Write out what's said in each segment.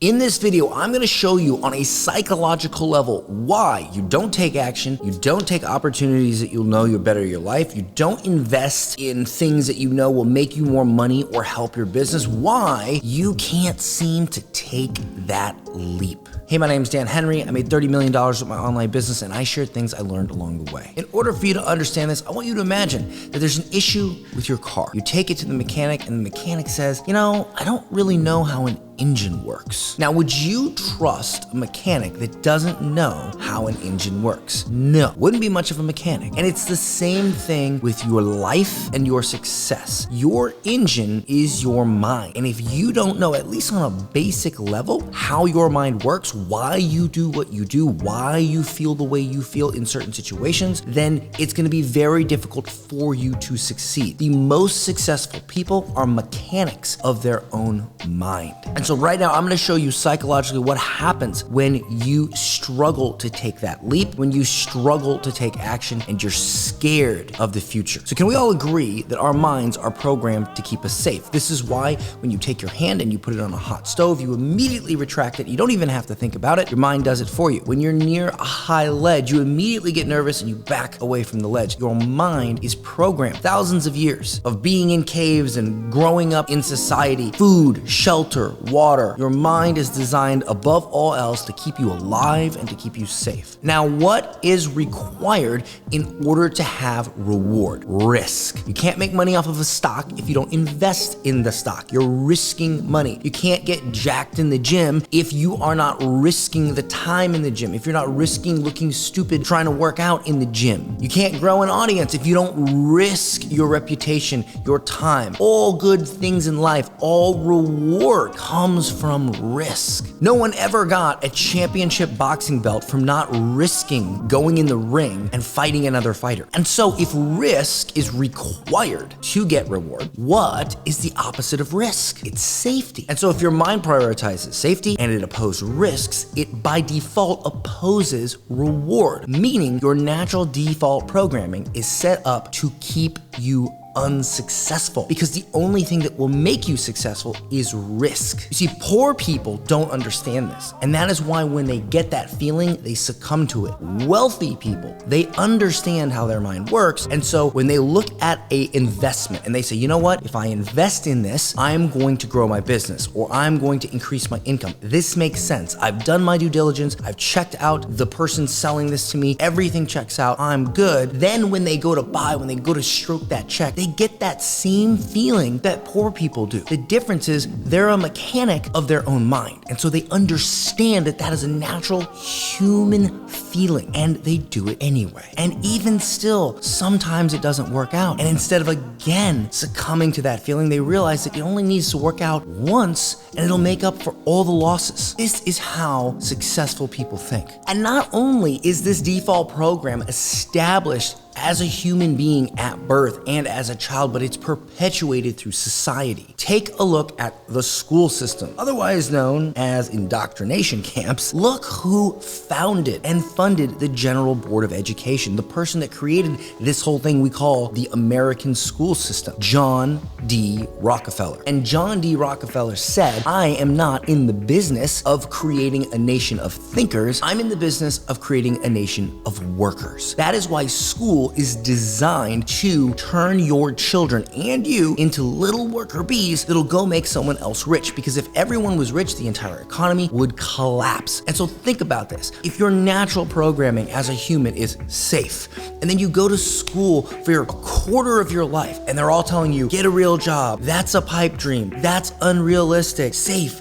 In this video, I'm going to show you on a psychological level why you don't take action, you don't take opportunities that you'll know you'll better your life, you don't invest in things that you know will make you more money or help your business, why you can't seem to take that leap. Hey, my name's Dan Henry. I made $30 million with my online business and I share things I learned along the way. In order for you to understand this, I want you to imagine that there's an issue with your car. You take it to the mechanic and the mechanic says, you know, I don't really know how an engine works. Now, would you trust a mechanic that doesn't know how an engine works? No, wouldn't be much of a mechanic. And it's the same thing with your life and your success. Your engine is your mind. And if you don't know, at least on a basic level, how your mind works, why you do what you do, why you feel the way you feel in certain situations, then it's gonna be very difficult for you to succeed. The most successful people are mechanics of their own mind. And so right now, I'm gonna show you psychologically what happens when you struggle to take that leap, when you struggle to take action, and you're scared of the future. So can we all agree that our minds are programmed to keep us safe? This is why when you take your hand and you put it on a hot stove, you immediately retract it. You don't even have to think about it. Your mind does it for you. When you're near a high ledge, you immediately get nervous and you back away from the ledge. Your mind is programmed. Thousands of years of being in caves and growing up in society, food, shelter, water. Your mind is designed above all else to keep you alive and to keep you safe. Now, what is required in order to have reward? Risk. You can't make money off of a stock if you don't invest in the stock. You're risking money. You can't get jacked in the gym if you are not risking the time in the gym, if you're not risking looking stupid trying to work out in the gym. You can't grow an audience if you don't risk your reputation, your time. All good things in life, all reward comes from risk. No one ever got a championship boxing belt from not risking going in the ring and fighting another fighter. And so if risk is required to get reward, what is the opposite of risk? It's safety. And so if your mind prioritizes safety and it opposes risks, it by default opposes reward, meaning your natural default programming is set up to keep you unsuccessful, because the only thing that will make you successful is risk. You see, poor people don't understand this, and that is why when they get that feeling, they succumb to it. Wealthy people, they understand how their mind works, and so when they look at a investment and they say, you know what, if I invest in this, I'm going to grow my business, or I'm going to increase my income. This makes sense. I've done my due diligence. I've checked out the person selling this to me. Everything checks out. I'm good. Then when they go to buy, when they go to stroke that check, they get that same feeling that poor people do. The difference is they're a mechanic of their own mind. And so they understand that that is a natural human feeling and they do it anyway. And even still, sometimes it doesn't work out. And instead of again succumbing to that feeling, they realize that it only needs to work out once and it'll make up for all the losses. This is how successful people think. And not only is this default program established as a human being at birth and as a child, but it's perpetuated through society. Take a look at the school system, otherwise known as indoctrination camps. Look who founded and funded the General Board of Education, the person that created this whole thing we call the American school system, John D. Rockefeller. And John D. Rockefeller said, I am not in the business of creating a nation of thinkers. I'm in the business of creating a nation of workers. That is why school is designed to turn your children and you into little worker bees that'll go make someone else rich. Because if everyone was rich, the entire economy would collapse. And so think about this. If your natural programming as a human is safe, and then you go to school for a quarter of your life, and they're all telling you, get a real job, that's a pipe dream, that's unrealistic, safe,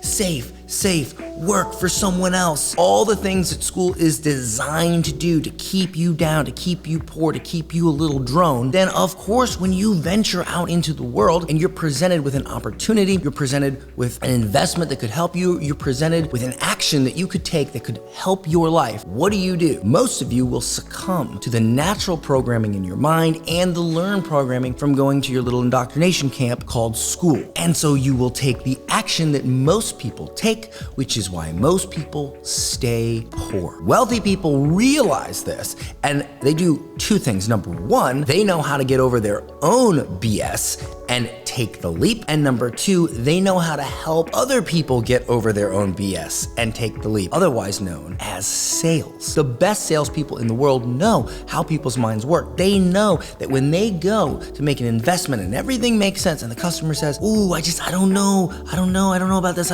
work for someone else. All the things that school is designed to do to keep you down, to keep you poor, to keep you a little drone, then of course when you venture out into the world and you're presented with an opportunity, you're presented with an investment that could help you, you're presented with an action that you could take that could help your life, what do? Most of you will succumb to the natural programming in your mind and the learned programming from going to your little indoctrination camp called school. And so you will take the action that most people take, which is is why most people stay poor. Wealthy people realize this, and they do two things. Number one, they know how to get over their own BS and take the leap. And number two, they know how to help other people get over their own BS and take the leap, otherwise known as sales. The best salespeople in the world know how people's minds work. They know that when they go to make an investment and everything makes sense and the customer says, ooh, I don't know about this.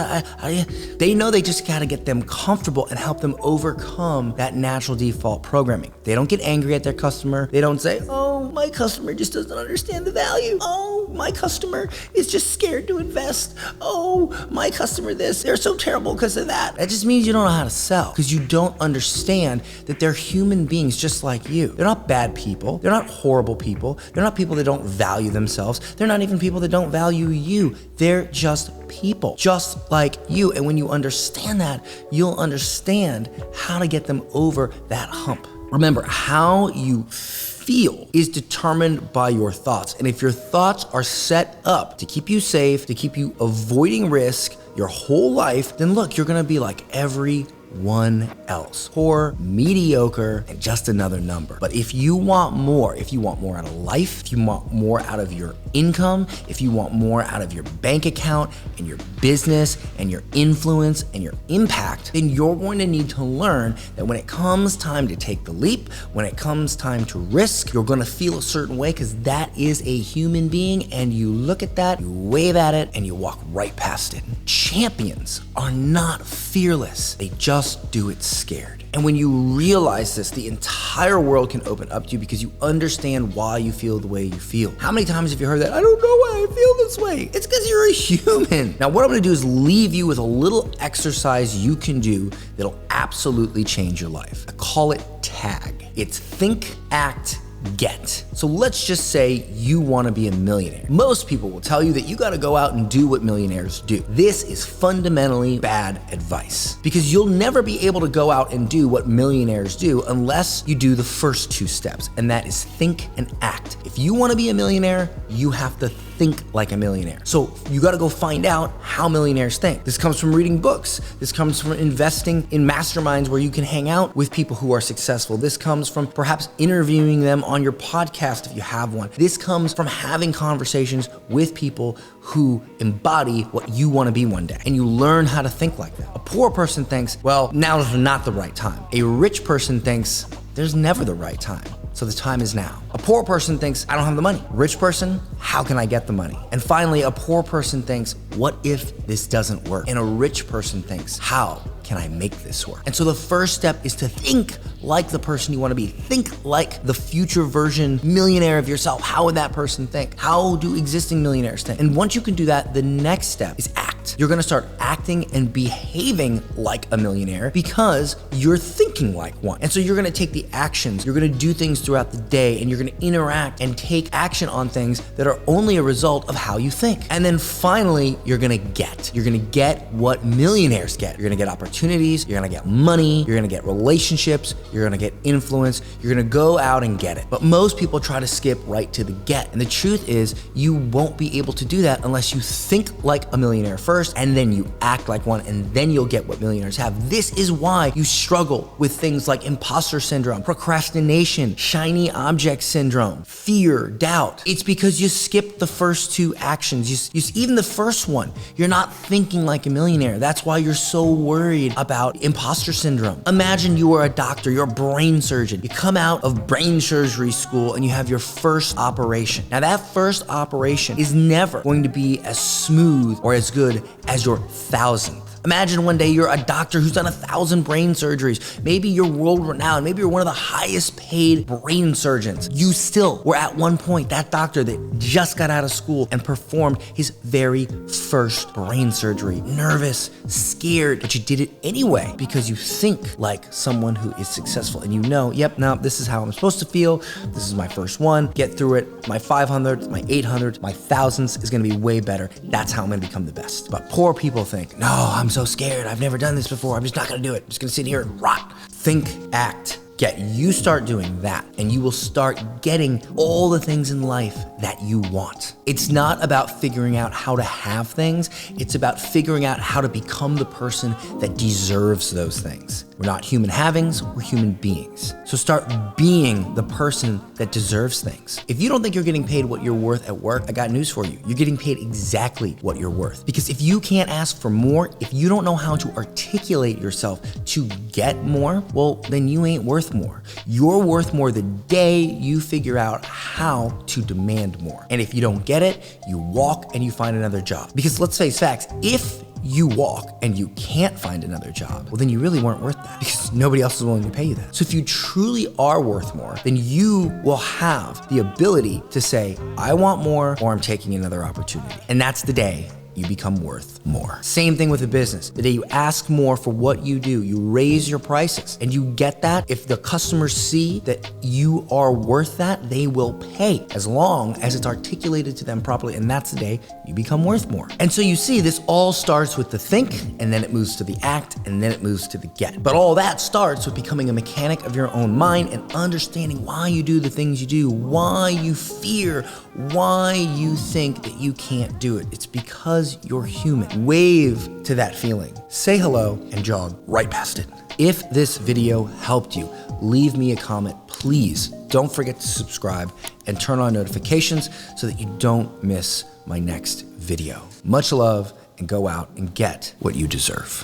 They know they just gotta get them comfortable and help them overcome that natural default programming. They don't get angry at their customer. They don't say, oh, my customer just doesn't understand the value. Oh, my customer is just scared to invest. Oh, my customer this, they're so terrible because of that. That just means you don't know how to sell because you don't understand that they're human beings just like you. They're not bad people. They're not horrible people. They're not people that don't value themselves. They're not even people that don't value you. They're just people, just like you. And when you understand that, you'll understand how to get them over that hump. Remember, how you feel is determined by your thoughts. And if your thoughts are set up to keep you safe, to keep you avoiding risk your whole life, then look, you're gonna be like everyone else. Poor, mediocre, and just another number. But if you want more out of life, if you want more out of your income, if you want more out of your bank account and your business and your influence and your impact, then you're going to need to learn that when it comes time to take the leap, when it comes time to risk, you're gonna feel a certain way because that is a human being, and you look at that, you wave at it, and you walk right past it. Champions are not fearless. They just do it scared. And when you realize this, the entire world can open up to you because you understand why you feel the way you feel. How many times have you heard that? I don't know why I feel this way. It's because you're a human. Now, what I'm gonna do is leave you with a little exercise you can do that'll absolutely change your life. I call it TAG. It's think, act, get. So let's just say you want to be a millionaire. Most people will tell you that you got to go out and do what millionaires do. This is fundamentally bad advice because you'll never be able to go out and do what millionaires do unless you do the first two steps, and that is think and act. If you want to be a millionaire, you have to think like a millionaire. So you got to go find out how millionaires think. This comes from reading books. This comes from investing in masterminds where you can hang out with people who are successful. This comes from perhaps interviewing them on your podcast if you have one. This comes from having conversations with people who embody what you want to be one day, and you learn how to think like that. A poor person thinks, well, now's not the right time. A rich person thinks, there's never the right time. So the time is now. A poor person thinks, I don't have the money. Rich person, how can I get the money? And finally, a poor person thinks, what if this doesn't work? And a rich person thinks, how can I make this work? And so the first step is to think like the person you want to be. Think like the future version millionaire of yourself. How would that person think? How do existing millionaires think? And once you can do that, the next step is act. You're gonna start acting and behaving like a millionaire because you're thinking like one. And so you're gonna take the actions, you're gonna do things throughout the day, and you're gonna interact and take action on things that are only a result of how you think. And then finally, you're gonna get. You're gonna get what millionaires get. You're gonna get opportunities, you're gonna get money, you're gonna get relationships, you're gonna get influence, you're gonna go out and get it. But most people try to skip right to the get. And the truth is, you won't be able to do that unless you think like a millionaire first, and then you act like one, and then you'll get what millionaires have. This is why you struggle with things like imposter syndrome, procrastination, shiny object syndrome, fear, doubt. It's because you skipped the first two actions. Even the first one, you're not thinking like a millionaire. That's why you're so worried about imposter syndrome. Imagine you are a doctor, you're a brain surgeon. You come out of brain surgery school and you have your first operation. Now that first operation is never going to be as smooth or as good as your 1,000th. Imagine one day you're a doctor who's done 1,000 brain surgeries. Maybe you're world renowned. Maybe you're one of the highest paid brain surgeons. You still were at one point that doctor that just got out of school and performed his very first brain surgery. Nervous, scared, but you did it anyway because you think like someone who is successful and you know, yep, now this is how I'm supposed to feel. This is my first one. Get through it. My 500th, my 800th, my 1000th is gonna be way better. That's how I'm gonna become the best. But poor people think, no, I'm so scared. I've never done this before. I'm just not gonna do it. I'm just gonna sit here and rot. Think, act, You start doing that, and you will start getting all the things in life that you want. It's not about figuring out how to have things. It's about figuring out how to become the person that deserves those things. We're not human havings, we're human beings. So start being the person that deserves things. If you don't think you're getting paid what you're worth at work, I got news for you. You're getting paid exactly what you're worth. Because if you can't ask for more, if you don't know how to articulate yourself to get more, well, then you ain't worth more. You're worth more the day you figure out how to demand more. And if you don't get it, you walk and you find another job. Because let's face facts, if you walk and you can't find another job, well, then you really weren't worth that because nobody else is willing to pay you that. So if you truly are worth more, then you will have the ability to say, I want more, or I'm taking another opportunity. And that's the day you become worth more. Same thing with a business. The day you ask more for what you do, you raise your prices, and you get that. If the customers see that you are worth that, they will pay as long as it's articulated to them properly, and that's the day you become worth more. And so you see, this all starts with the think, and then it moves to the act, and then it moves to the get. But all that starts with becoming a mechanic of your own mind and understanding why you do the things you do, why you fear, why you think that you can't do it. It's because you're human. Wave to that feeling. Say hello and jog right past it. If this video helped you, leave me a comment. Please don't forget to subscribe and turn on notifications so that you don't miss my next video. Much love, and go out and get what you deserve.